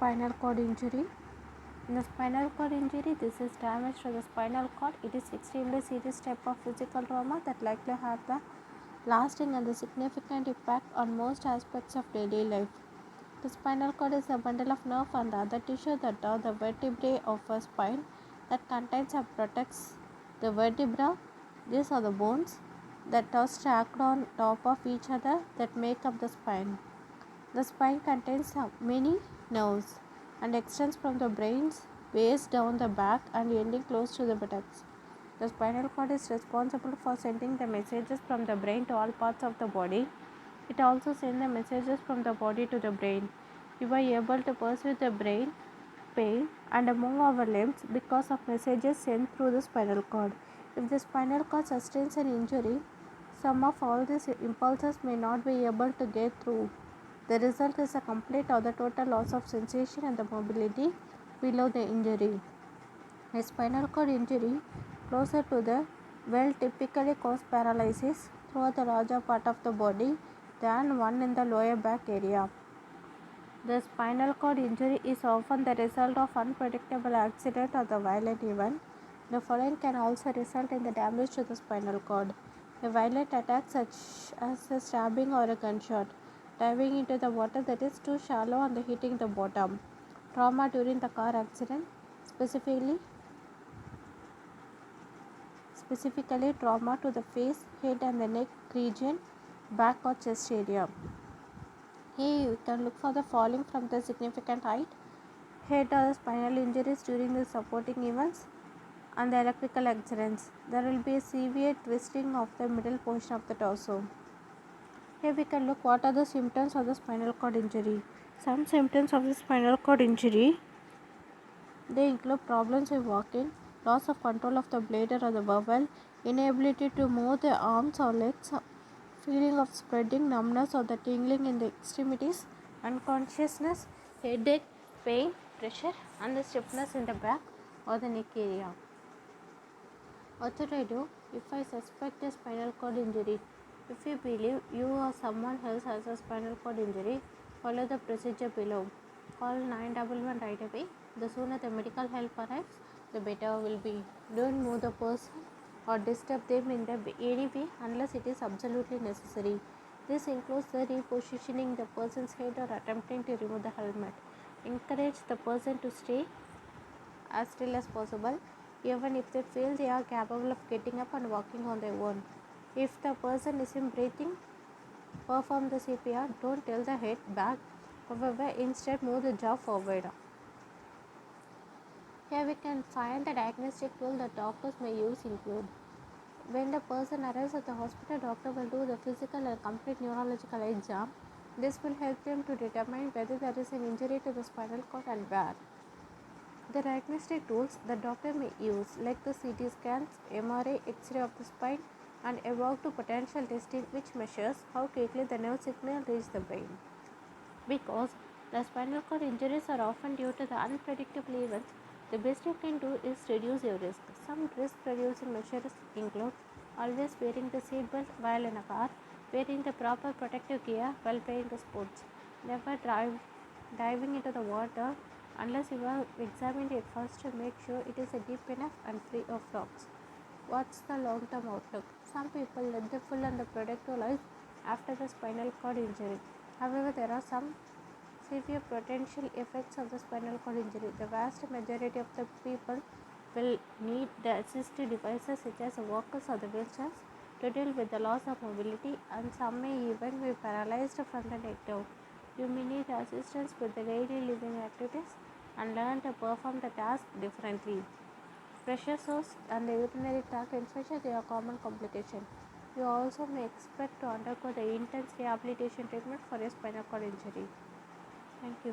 spinal cord injury. In the spinal cord injury, this is damage to the spinal cord. It is extremely serious type of physical trauma that likely have the lasting and the significant impact on most aspects of daily life. The spinal cord is a bundle of nerve and the other tissue that are the vertebrae of a spine that contains and protects the vertebra. These are the bones that are stacked on top of each other that make up the spine. The spine contains many nerves and extends from the brain's base down the back and ending close to the buttocks. The spinal cord is responsible for sending the messages from the brain to all parts of the body. It also sends the messages from the body to the brain. You are able to perceive the brain pain and move our limbs because of messages sent through the spinal cord. If the spinal cord sustains an injury, some of all these impulses may not be able to get through. The result is a complete or the total loss of sensation and the mobility below the injury. A spinal cord injury closer to the will typically cause paralysis throughout the larger part of the body than one in the lower back area. The spinal cord injury is often the result of unpredictable accident or the violent event. The following can also result in the damage to the spinal cord. A violent attack such as a stabbing or a gunshot, diving into the water that is too shallow and hitting the bottom. Trauma during the car accident, specifically trauma to the face, head and the neck region, back or chest area. Here you can look for the falling from the significant height, head or the spinal injuries during the supporting events and the electrical accidents. There will be a severe twisting of the middle portion of the torso. Here we can look what are the symptoms of the spinal cord injury. Some symptoms of the spinal cord injury, they include problems with walking, loss of control of the bladder or the bowel, inability to move the arms or legs, feeling of spreading numbness or the tingling in the extremities, unconsciousness, headache, pain, pressure and the stiffness in the back or the neck area. What should I do if I suspect a spinal cord injury? If you believe you or someone else has a spinal cord injury, follow the procedure below. Call 911 right away. The sooner the medical help arrives, the better will be. Don't move the person or disturb them in any way unless it is absolutely necessary. This includes the repositioning the person's head or attempting to remove the helmet. Encourage the person to stay as still as possible, even if they feel they are capable of getting up and walking on their own. If the person isn't breathing, perform the CPR. Don't tilt the head back. However, instead move the jaw forward. Here we can find the diagnostic tool that doctors may use include. When the person arrives at the hospital, doctor will do the physical and complete neurological exam. This will help them to determine whether there is an injury to the spinal cord and where. The diagnostic tools the doctor may use, like the CT scans, MRI, X-ray of the spine, and evoke to potential testing which measures how quickly the nerve signal reaches the brain. Because the spinal cord injuries are often due to the unpredictable events, the best you can do is reduce your risk. Some risk-reducing measures include always wearing the seatbelt while in a car, wearing the proper protective gear while playing the sports, never diving into the water unless you have examined it first to make sure it is deep enough and free of rocks. What's the long-term outlook? Some people live the full and the productive life after the spinal cord injury. However, there are some severe potential effects of the spinal cord injury. The vast majority of the people will need the assistive devices such as walkers or the wheelchairs to deal with the loss of mobility, and some may even be paralyzed from the neck down. You may need assistance with the daily living activities and learn to perform the task differently. Pressure sores and the urinary tract infections are common complications. You also may expect to undergo the intense rehabilitation treatment for a spinal cord injury. Thank you.